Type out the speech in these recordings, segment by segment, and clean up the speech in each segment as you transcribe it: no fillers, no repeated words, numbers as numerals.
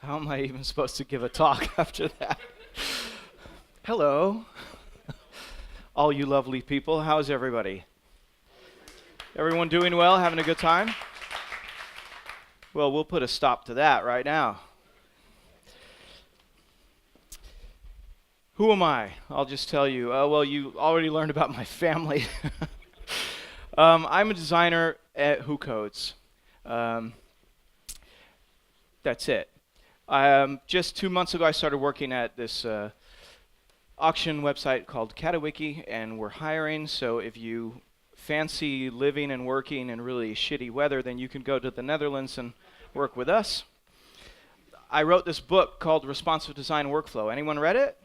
How am I even supposed to give a talk after that? Hello, all you lovely people. How's everybody? Everyone doing well? Having a good time? Well, we'll put a stop to that right now. Who am I? I'll just tell you. Well, you already learned about my family. I'm a designer at Who Codes. That's it. Just 2 months ago, I started working at this auction website called Catawiki, and we're hiring. So if you fancy living and working in really shitty weather, then you can go to the Netherlands and work with us. I wrote this book called Responsive Design Workflow. Anyone read it?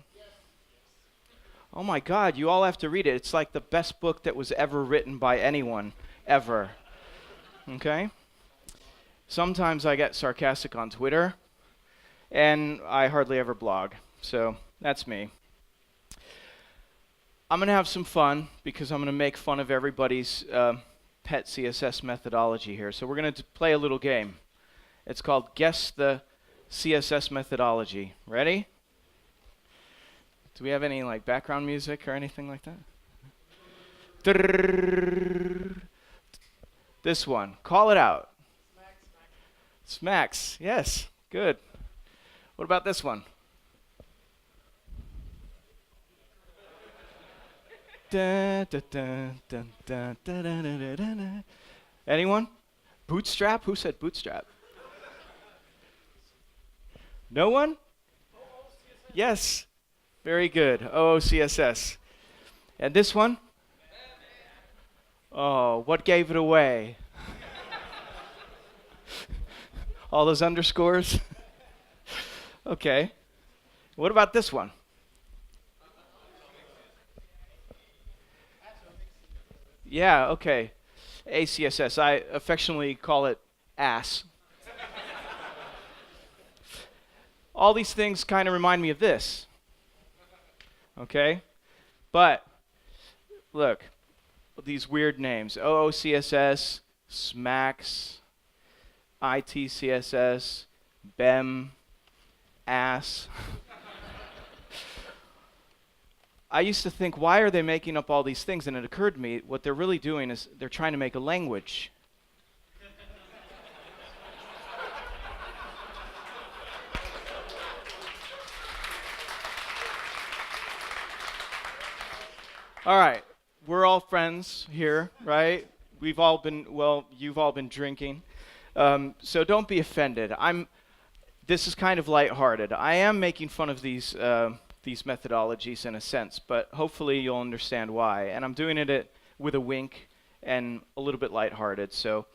Oh my God, you all have to read it. It's like the best book that was ever written by anyone, ever. Okay? Sometimes I get sarcastic on Twitter, and I hardly ever blog. So that's me. I'm going to have some fun because I'm going to make fun of everybody's pet CSS methodology here. So we're going to play a little game. It's called Guess the CSS Methodology. Ready? Do we have any like background music or anything like that? This one. Call it out. Smacks. Yes. Good. What about this one? Anyone? Bootstrap? Who said bootstrap? No one? Yes. Very good. OOCSS. And this one? Oh, what gave it away? All those underscores? Okay. What about this one? Yeah, okay. ACSS. I affectionately call it ass. All these things kind of remind me of this. Okay? But, look, these weird names. OOCSS, SMAX, ITCSS, BEM, ass. I used to think, why are they making up all these things? And it occurred to me, what they're really doing is they're trying to make a language. All right, we're all friends here, right? You've all been drinking. So don't be offended. This is kind of lighthearted. I am making fun of these methodologies in a sense, but hopefully you'll understand why. And I'm doing it with a wink and a little bit lighthearted. So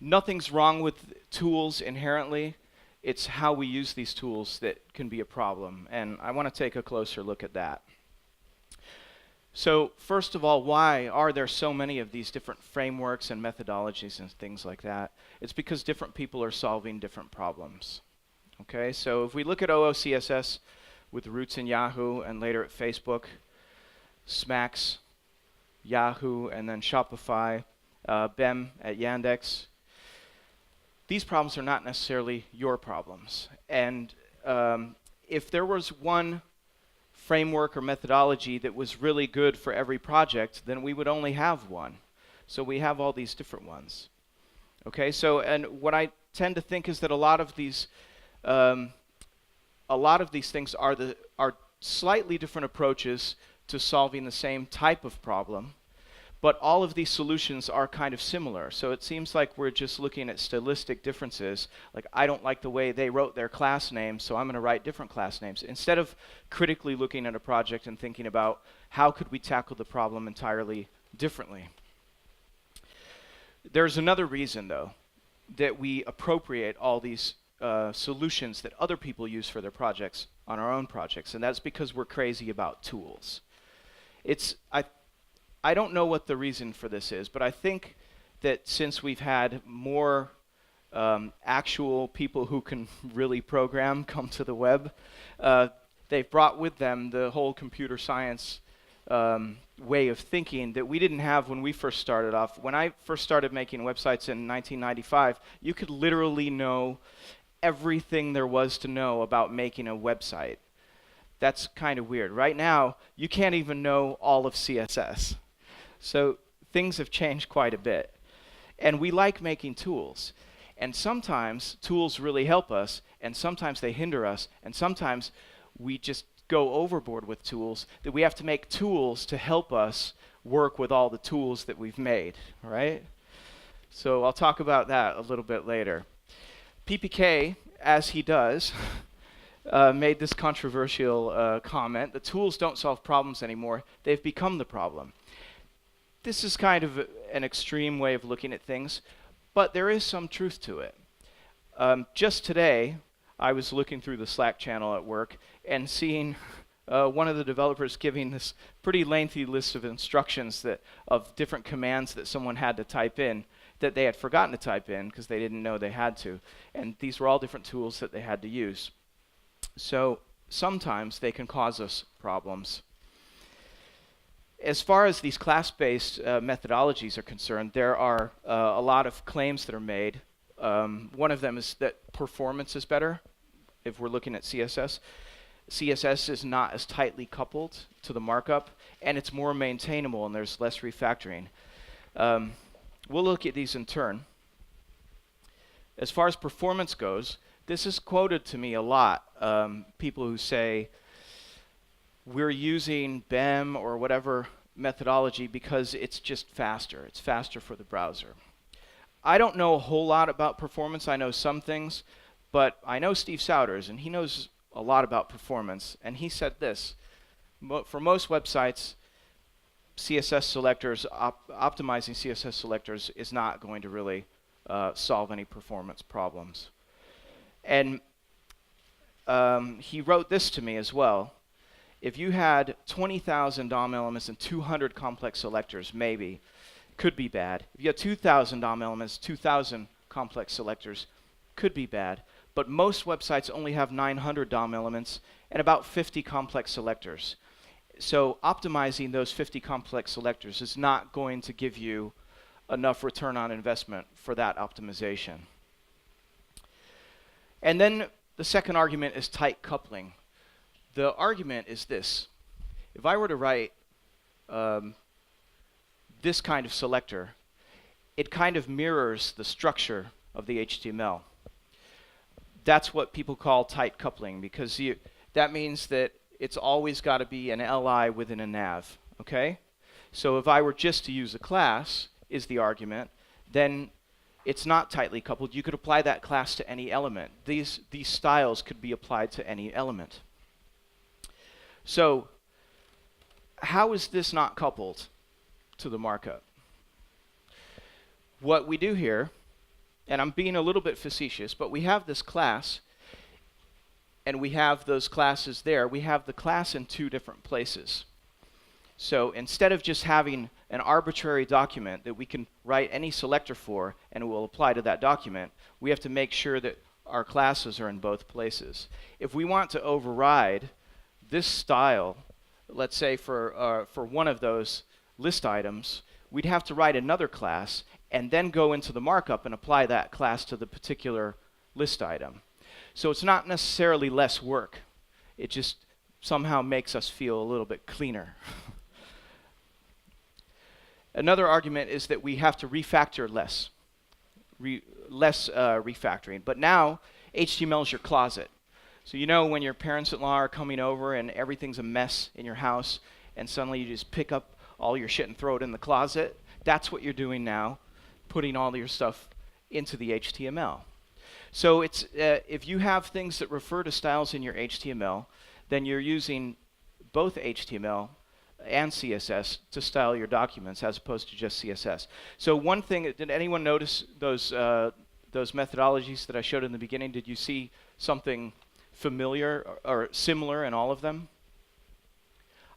nothing's wrong with tools inherently. It's how we use these tools that can be a problem. And I want to take a closer look at that. So first of all, why are there so many of these different frameworks and methodologies and things like that? It's because different people are solving different problems. Okay, so if we look at OOCSS with roots in Yahoo and later at Facebook, SMAX, Yahoo, and then Shopify, BEM at Yandex, these problems are not necessarily your problems. And if there was one framework or methodology that was really good for every project, then we would only have one. So we have all these different ones. Okay, so and what I tend to think is that a lot of these things are slightly different approaches to solving the same type of problem, but all of these solutions are kind of similar. So it seems like we're just looking at stylistic differences. Like, I don't like the way they wrote their class names, so I'm going to write different class names. Instead of critically looking at a project and thinking about how could we tackle the problem entirely differently. There's another reason, though, that we appropriate all these solutions that other people use for their projects on our own projects, and that's because we're crazy about tools. I don't know what the reason for this is, but I think that since we've had more actual people who can really program come to the web, they've brought with them the whole computer science way of thinking that we didn't have when we first started off. When I first started making websites in 1995, you could literally know everything there was to know about making a website. That's kind of weird. Right now, you can't even know all of CSS. So things have changed quite a bit. And we like making tools. And sometimes tools really help us, and sometimes they hinder us, and sometimes we just go overboard with tools, that we have to make tools to help us work with all the tools that we've made, right? So I'll talk about that a little bit later. PPK, as he does, made this controversial comment: the tools don't solve problems anymore, they've become the problem. This is kind of an extreme way of looking at things, but there is some truth to it. Just today, I was looking through the Slack channel at work and seeing one of the developers giving this pretty lengthy list of instructions of different commands that someone had to type in that they had forgotten to type in because they didn't know they had to. And these were all different tools that they had to use. So sometimes they can cause us problems. As far as these class-based methodologies are concerned, there are a lot of claims that are made. One of them is that performance is better if we're looking at CSS. CSS is not as tightly coupled to the markup, and it's more maintainable, and there's less refactoring. We'll look at these in turn. As far as performance goes, this is quoted to me a lot. People who say, we're using BEM or whatever methodology because it's just faster. It's faster for the browser. I don't know a whole lot about performance. I know some things, but I know Steve Souders, and he knows a lot about performance, and he said this: for most websites, CSS selectors, optimizing CSS selectors is not going to really solve any performance problems. And he wrote this to me as well. If you had 20,000 DOM elements and 200 complex selectors, maybe, could be bad. If you had 2,000 DOM elements, 2,000 complex selectors, could be bad. But most websites only have 900 DOM elements and about 50 complex selectors. So optimizing those 50 complex selectors is not going to give you enough return on investment for that optimization. And then the second argument is tight coupling. The argument is this: if I were to write this kind of selector, it kind of mirrors the structure of the HTML. That's what people call tight coupling, because that means that it's always got to be an li within a nav, okay? So if I were just to use a class, is the argument, then it's not tightly coupled. You could apply that class to any element. These styles could be applied to any element. So how is this not coupled to the markup? What we do here, and I'm being a little bit facetious, but we have this class, and we have those classes there. We have the class in two different places. So instead of just having an arbitrary document that we can write any selector for and it will apply to that document, we have to make sure that our classes are in both places. If we want to override this style, let's say for one of those list items, we'd have to write another class and then go into the markup and apply that class to the particular list item. So it's not necessarily less work. It just somehow makes us feel a little bit cleaner. Another argument is that we have to refactor less refactoring. But now HTML is your closet. So you know when your parents-in-law are coming over and everything's a mess in your house, and suddenly you just pick up all your shit and throw it in the closet? That's what you're doing now, putting all your stuff into the HTML. So it's if you have things that refer to styles in your HTML, then you're using both HTML and CSS to style your documents as opposed to just CSS. So one thing, did anyone notice those methodologies that I showed in the beginning? Did you see something familiar or similar in all of them?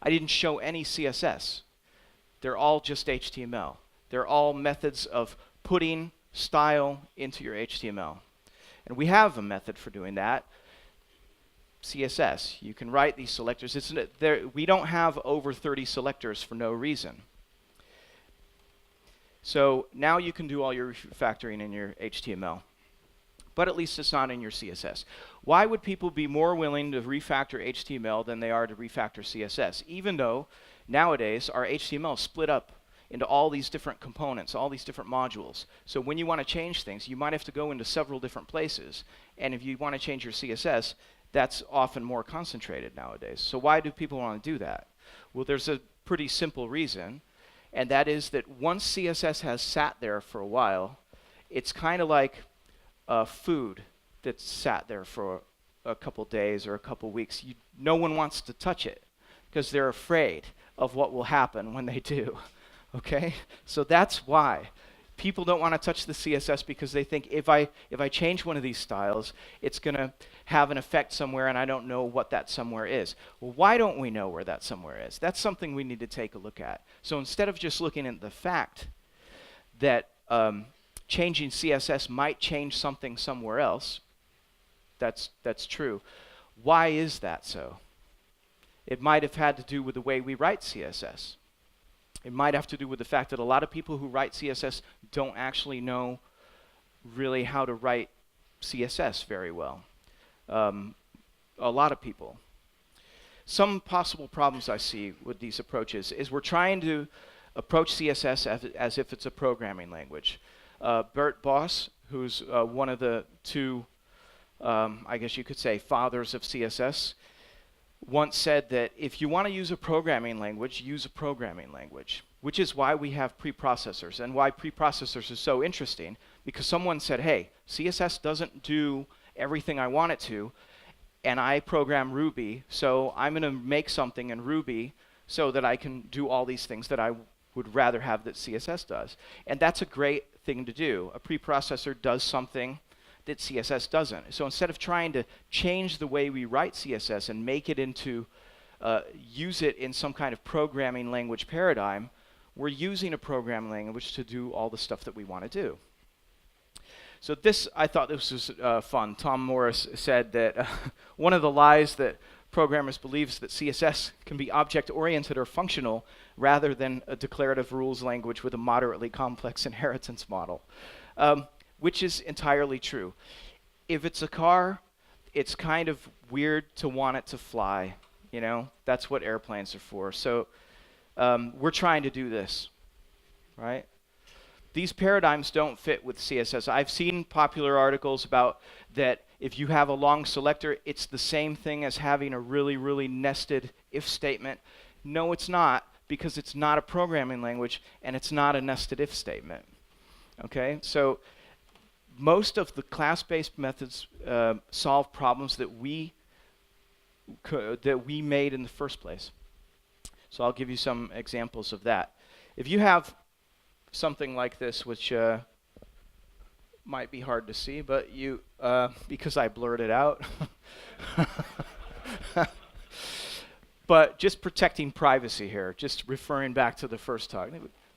I didn't show any CSS. They're all just HTML. They're all methods of putting style into your HTML. And we have a method for doing that. CSS. You can write these selectors. We don't have over 30 selectors for no reason. So now you can do all your refactoring in your HTML. but at least it's not in your CSS. Why would people be more willing to refactor HTML than they are to refactor CSS, even though nowadays our HTML is split up into all these different components, all these different modules. So when you want to change things, you might have to go into several different places. And if you want to change your CSS, that's often more concentrated nowadays. So why do people want to do that? Well, there's a pretty simple reason, and that is that once CSS has sat there for a while, it's kind of like food that's sat there for a couple days or a couple weeks. No one wants to touch it because they're afraid of what will happen when they do. Okay? So that's why people don't want to touch the CSS, because they think if I change one of these styles, it's going to have an effect somewhere and I don't know what that somewhere is. Well, why don't we know where that somewhere is? That's something we need to take a look at. So instead of just looking at the fact that changing CSS might change something somewhere else, that's true. Why is that so? It might have had to do with the way we write CSS. It might have to do with the fact that a lot of people who write CSS don't actually know really how to write CSS very well. A lot of people. Some possible problems I see with these approaches is we're trying to approach CSS as if it's a programming language. Bert Boss, who's one of the two, I guess you could say, fathers of CSS, once said that if you want to use a programming language, use a programming language, which is why we have preprocessors and why preprocessors are so interesting, because someone said, hey, CSS doesn't do everything I want it to, and I program Ruby, so I'm going to make something in Ruby so that I can do all these things that I would rather have that CSS does. And that's a great thing to do. A preprocessor does something that CSS doesn't. So instead of trying to change the way we write CSS and make it into, use it in some kind of programming language paradigm, we're using a programming language to do all the stuff that we want to do. So this, I thought this was fun. Tom Morris said that one of the lies that programmers believe is that CSS can be object-oriented or functional rather than a declarative rules language with a moderately complex inheritance model. Which is entirely true. If it's a car, it's kind of weird to want it to fly. You know, that's what airplanes are for. So we're trying to do this, right? These paradigms don't fit with CSS. I've seen popular articles about that if you have a long selector, it's the same thing as having a really, really nested if statement. No, it's not, because it's not a programming language and it's not a nested if statement. Okay, so most of the class-based methods solve problems that we made in the first place. So I'll give you some examples of that. If you have something like this, which might be hard to see, but you, because I blurred it out, but just protecting privacy here, just referring back to the first talk.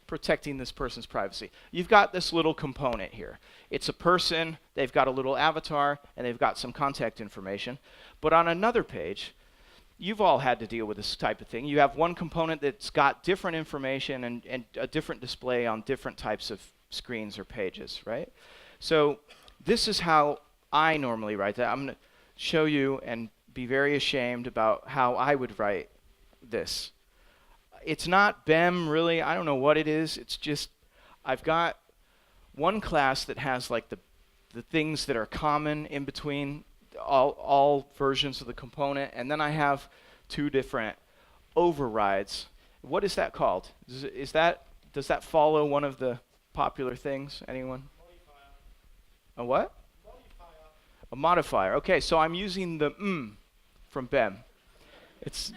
Protecting this person's privacy. You've got this little component here. It's a person, they've got a little avatar, and they've got some contact information. But on another page, you've all had to deal with this type of thing. You have one component that's got different information and a different display on different types of screens or pages, right? So this is how I normally write that. I'm going to show you and be very ashamed about how I would write this. It's not BEM, really. I don't know what it is. It's just I've got one class that has like the things that are common in between all versions of the component, and then I have two different overrides. What is that called? Does that follow one of the popular things? Anyone? Modifier. A what? Modifier. A modifier. Okay, so I'm using the from BEM. It's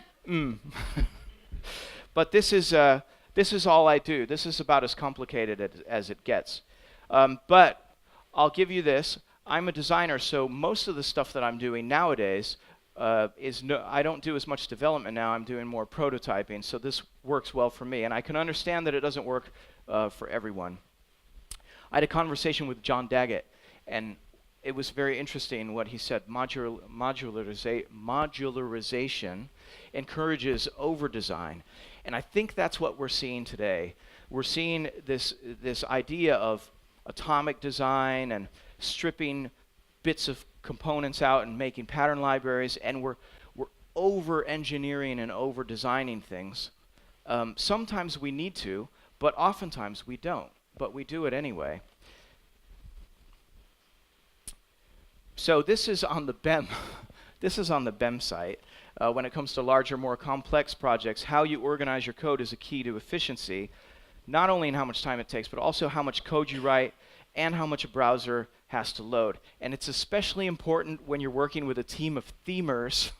But this is all I do. This is about as complicated as it gets. But I'll give you this. I'm a designer, so most of the stuff that I'm doing nowadays I don't do as much development now. I'm doing more prototyping, so this works well for me. And I can understand that it doesn't work for everyone. I had a conversation with John Daggett, and it was very interesting what he said. Modularization encourages over-design. And I think that's what we're seeing today. We're seeing this idea of atomic design and stripping bits of components out and making pattern libraries, and we're over-engineering and over-designing things. Sometimes we need to, but oftentimes we don't, but we do it anyway. So this is on the BEM. This is on the BEM site. When it comes to larger, more complex projects, how you organize your code is a key to efficiency, not only in how much time it takes, but also how much code you write and how much a browser has to load. And it's especially important when you're working with a team of themers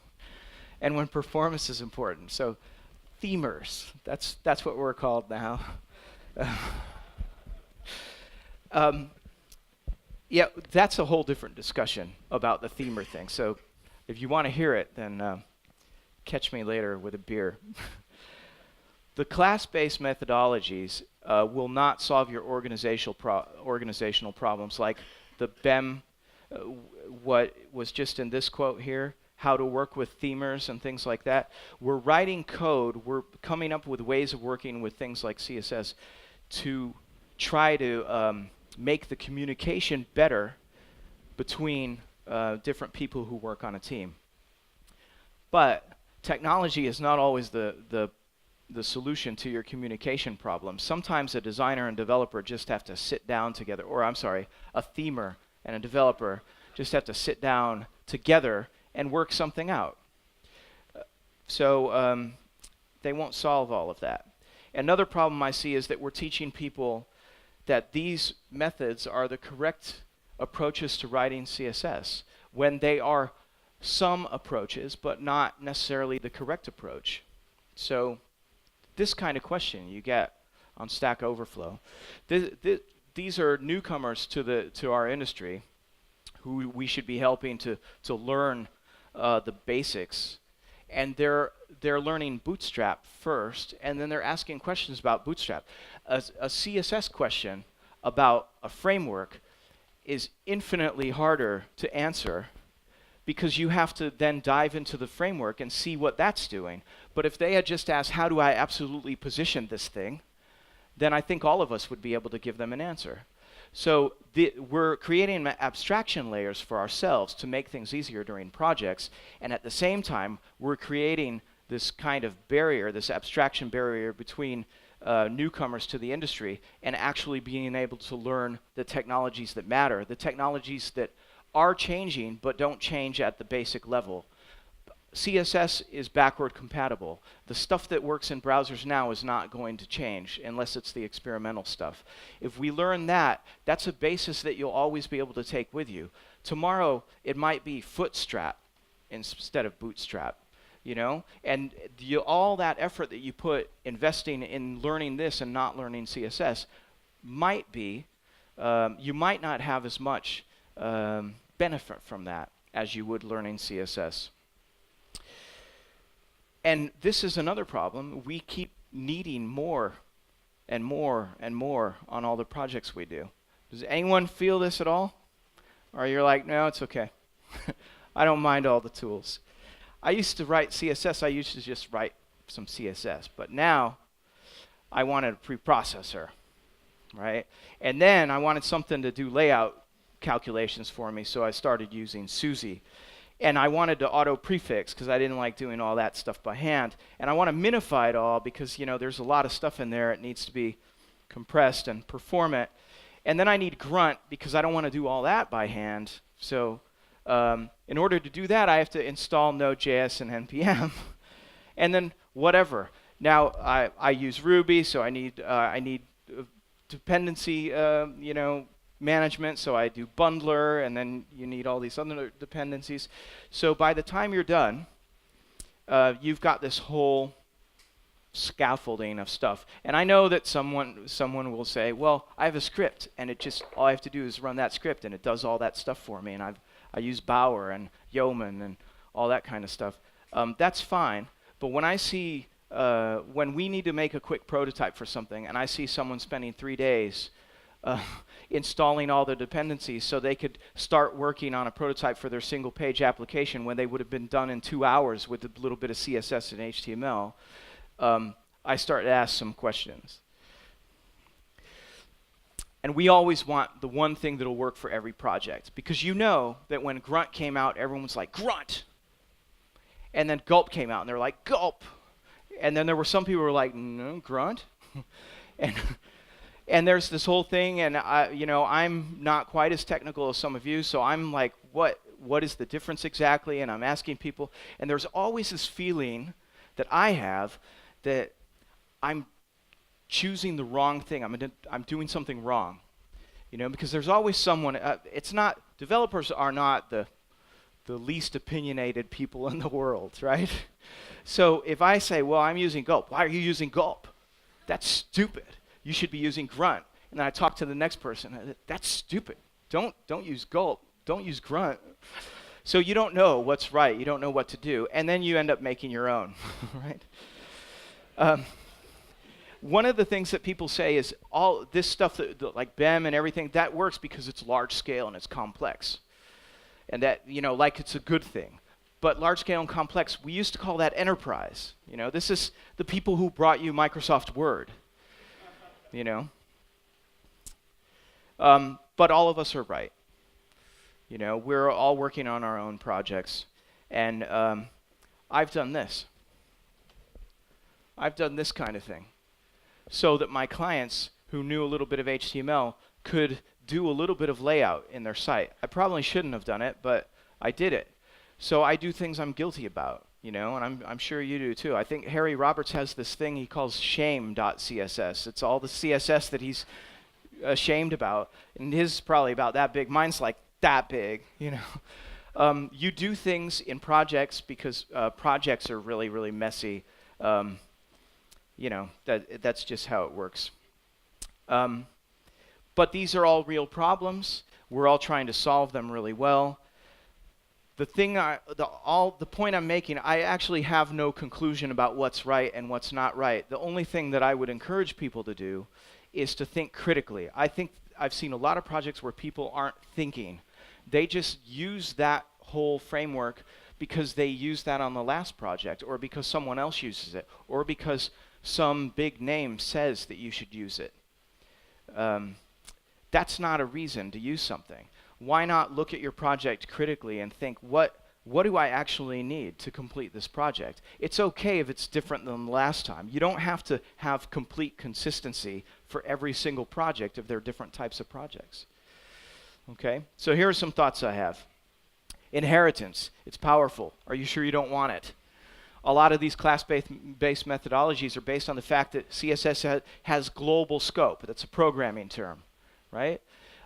and when performance is important. So themers, that's what we're called now. Yeah, that's a whole different discussion about the themer thing. So if you want to hear it, then catch me later with a beer. The class-based methodologies will not solve your organizational problems like the BEM, what was just in this quote here, how to work with themers and things like that. We're writing code, we're coming up with ways of working with things like CSS to try to make the communication better between different people who work on a team. But technology is not always the solution to your communication problem. Sometimes a designer and developer just have to sit down together, or I'm sorry, a themer and a developer just have to sit down together and work something out. So they won't solve all of that. Another problem I see is that we're teaching people that these methods are the correct approaches to writing CSS when they are some approaches, but not necessarily the correct approach. So this kind of question you get on Stack Overflow. These are newcomers to our industry who we should be helping to learn the basics, and they're learning Bootstrap first, and then they're asking questions about Bootstrap. A CSS question about a framework is infinitely harder to answer because you have to then dive into the framework and see what that's doing. But if they had just asked, how do I absolutely position this thing, then I think all of us would be able to give them an answer. So we're creating abstraction layers for ourselves to make things easier during projects, and at the same time, we're creating this kind of barrier, this abstraction barrier between newcomers to the industry and actually being able to learn the technologies that matter, the technologies that are changing but don't change at the basic level. CSS is backward compatible. The stuff that works in browsers now is not going to change unless it's the experimental stuff. If we learn that, that's a basis that you'll always be able to take with you. Tomorrow, it might be Footstrap instead of Bootstrap, you know? And all that effort that you put investing in learning this and not learning CSS might be, you might not have as much benefit from that as you would learning CSS. And this is another problem. We keep needing more and more and more on all the projects we do. Does anyone feel this at all? Or you're like, no, it's okay. I don't mind all the tools. I used to write CSS. I used to just write some CSS. But now I wanted a preprocessor, right? And then I wanted something to do layout calculations for me, so I started using Suzy. And I wanted to auto-prefix because I didn't like doing all that stuff by hand. And I want to minify it all because, you know, there's a lot of stuff in there. It needs to be compressed and performant. And then I need grunt because I don't want to do all that by hand. So in order to do that, I have to install Node.js and NPM. And then whatever. Now I use Ruby, so I need dependency, management, so I do bundler, and then you need all these other dependencies. So by the time you're done, you've got this whole scaffolding of stuff. And I know that someone will say, well, I have a script, and all I have to do is run that script, and it does all that stuff for me, and I use Bower and Yeoman and all that kind of stuff. That's fine, but when I see, when we need to make a quick prototype for something, and I see someone spending 3 days installing all the dependencies so they could start working on a prototype for their single page application when they would have been done in 2 hours with a little bit of CSS and HTML, I start to ask some questions. And we always want the one thing that'll work for every project. Because you know that when Grunt came out, everyone was like, Grunt! And then Gulp came out, and they're like, Gulp! And then there were some people who were like, no, Grunt? and and there's this whole thing, and I'm not quite as technical as some of you, so I'm like, what is the difference exactly? And I'm asking people, and there's always this feeling that I have that I'm choosing the wrong thing. I'm doing something wrong, because there's always someone. Developers are not the least opinionated people in the world, right? So if I say, well, I'm using Gulp, why are you using Gulp? That's stupid. You should be using Grunt. And then I talk to the next person. That's stupid. Don't use Gulp. Don't use Grunt. So you don't know what's right. You don't know what to do. And then you end up making your own, right? One of the things that people say is all this stuff, like BEM and everything, that works because it's large scale and it's complex. And that, like it's a good thing. But large scale and complex, we used to call that enterprise. This is the people who brought you Microsoft Word. But all of us are right. We're all working on our own projects. And I've done this. I've done this kind of thing. So that my clients who knew a little bit of HTML could do a little bit of layout in their site. I probably shouldn't have done it, but I did it. So I do things I'm guilty about, and I'm sure you do too. I think Harry Roberts has this thing he calls shame.css. It's all the CSS that he's ashamed about, and his is probably about that big. Mine's like that big, You do things in projects because projects are really, really messy. That's just how it works. But these are all real problems. We're all trying to solve them really well. The point I'm making, I actually have no conclusion about what's right and what's not right. The only thing that I would encourage people to do is to think critically. I think I've seen a lot of projects where people aren't thinking. They just use that whole framework because they use that on the last project, or because someone else uses it, or because some big name says that you should use it. That's not a reason to use something. Why not look at your project critically and think, what do I actually need to complete this project? It's okay if it's different than the last time. You don't have to have complete consistency for every single project if there are different types of projects. Okay, so here are some thoughts I have. Inheritance, it's powerful. Are you sure you don't want it? A lot of these class-based methodologies are based on the fact that CSS has global scope. That's a programming term, right?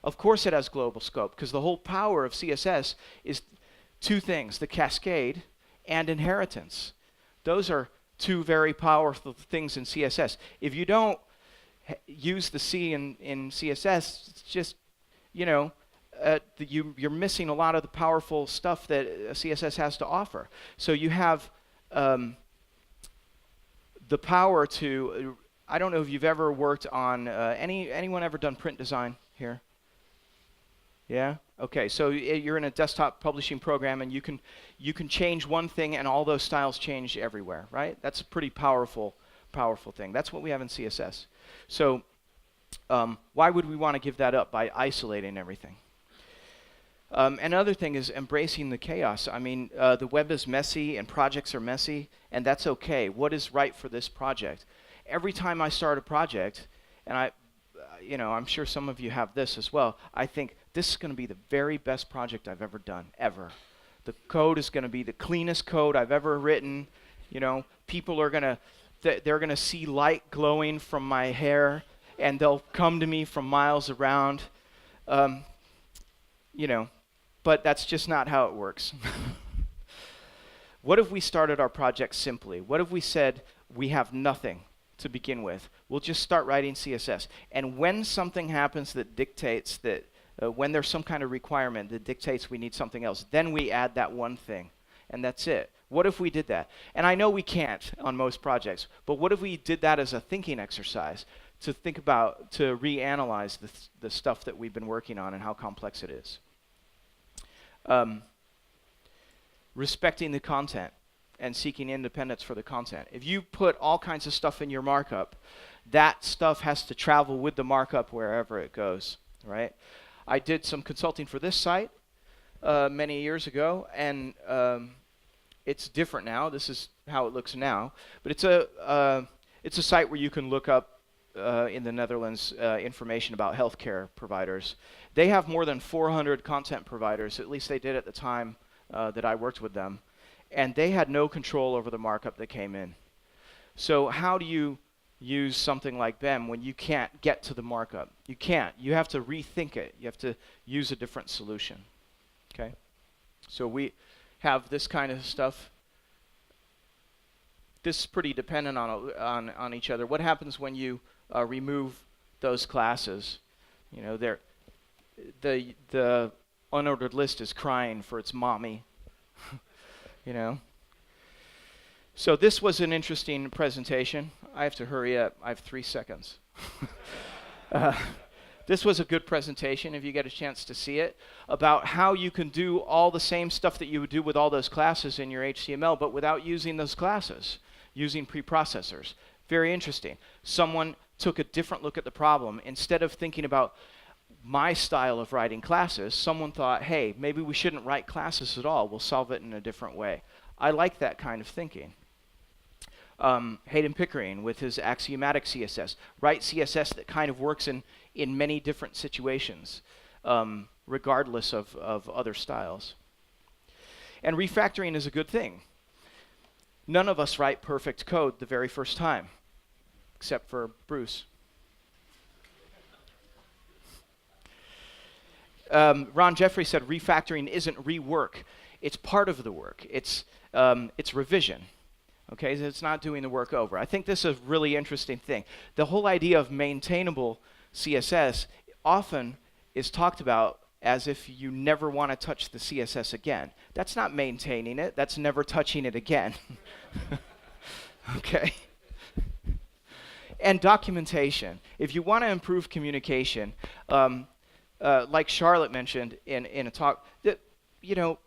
Of course it has global scope, because the whole power of CSS is two things, the cascade and inheritance. Those are two very powerful things in CSS. If you don't use the C in CSS, it's just, you're missing a lot of the powerful stuff that CSS has to offer. So you have the power to, I don't know if you've ever worked on, anyone ever done print design here? Yeah? Okay, so you're in a desktop publishing program, and you can change one thing and all those styles change everywhere, right? That's a pretty powerful thing. That's what we have in CSS. So why would we want to give that up by isolating everything? Another thing is embracing the chaos. I mean, the web is messy and projects are messy, and that's okay. What is right for this project? Every time I start a project, and I'm sure some of you have this as well, I think this is going to be the very best project I've ever done, ever. The code is going to be the cleanest code I've ever written. People are going to, they're going to see light glowing from my hair, and they'll come to me from miles around. But that's just not how it works. What if we started our project simply? What if we said we have nothing to begin with? We'll just start writing CSS. And when something happens that dictates that, when there's some kind of requirement that dictates we need something else, then we add that one thing. And that's it. What if we did that? And I know we can't on most projects, but what if we did that as a thinking exercise to think about, to reanalyze the stuff that we've been working on and how complex it is? Respecting the content and seeking independence for the content. If you put all kinds of stuff in your markup, That stuff has to travel with the markup wherever it goes, right? I did some consulting for this site many years ago, and it's different now. This is how it looks now, but it's a site where you can look up in the Netherlands information about healthcare providers. They have more than 400 content providers, at least they did at the time that I worked with them, and they had no control over the markup that came in. So how do you use something like BEM when you can't get to the markup? You can't. You have to rethink it. You have to use a different solution. Okay? So we have this kind of stuff. This is pretty dependent on each other. What happens when you remove those classes? You know, the unordered list is crying for its mommy. You know. So this was an interesting presentation. I have to hurry up. I have 3 seconds. This was a good presentation, if you get a chance to see it, about how you can do all the same stuff that you would do with all those classes in your HTML, but without using those classes, using preprocessors. Very interesting. Someone took a different look at the problem. Instead of thinking about my style of writing classes, someone thought, hey, maybe we shouldn't write classes at all. We'll solve it in a different way. I like that kind of thinking. Hayden Pickering with his axiomatic CSS. Write CSS that kind of works in many different situations, regardless of other styles. And refactoring is a good thing. None of us write perfect code the very first time, except for Bruce. Ron Jeffrey said refactoring isn't rework. It's part of the work. It's revision. Okay, so it's not doing the work over. I think this is a really interesting thing. The whole idea of maintainable CSS often is talked about as if you never want to touch the CSS again. That's not maintaining it. That's never touching it again. Okay. And documentation. If you want to improve communication, like Charlotte mentioned in a talk, that, you know,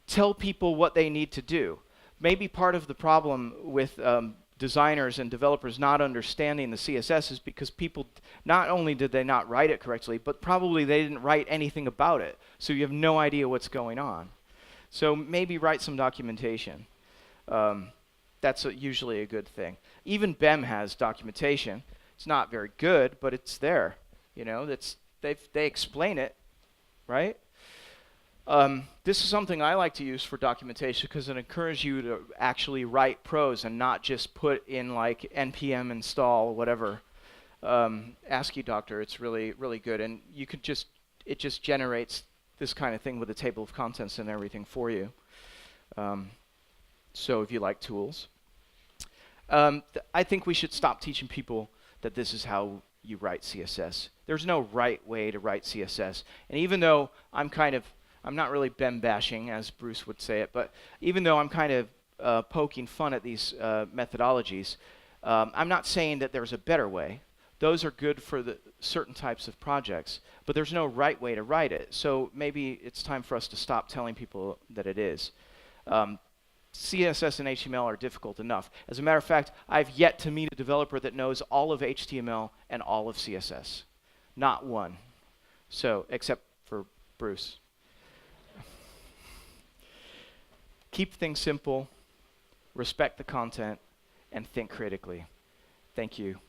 tell people what they need to do. Maybe part of the problem with designers and developers not understanding the CSS is because people, not only did they not write it correctly, but probably they didn't write anything about it. So you have no idea what's going on. So maybe write some documentation. That's usually a good thing. Even BEM has documentation. It's not very good, but it's there. You know, they explain it, right? This is something I like to use for documentation because it encourages you to actually write prose and not just put in like npm install whatever ASCII doctor. It's really, really good, and you could it just generates this kind of thing with a table of contents and everything for you. So if you like tools, I think we should stop teaching people that this is how you write CSS. There's no right way to write CSS, and even though I'm not really BEM bashing, as Bruce would say it, but even though I'm kind of poking fun at these methodologies, I'm not saying that there's a better way. Those are good for the certain types of projects, but there's no right way to write it. So maybe it's time for us to stop telling people that it is. CSS and HTML are difficult enough. As a matter of fact, I've yet to meet a developer that knows all of HTML and all of CSS. Not one. So, except for Bruce. Keep things simple, respect the content, and think critically. Thank you.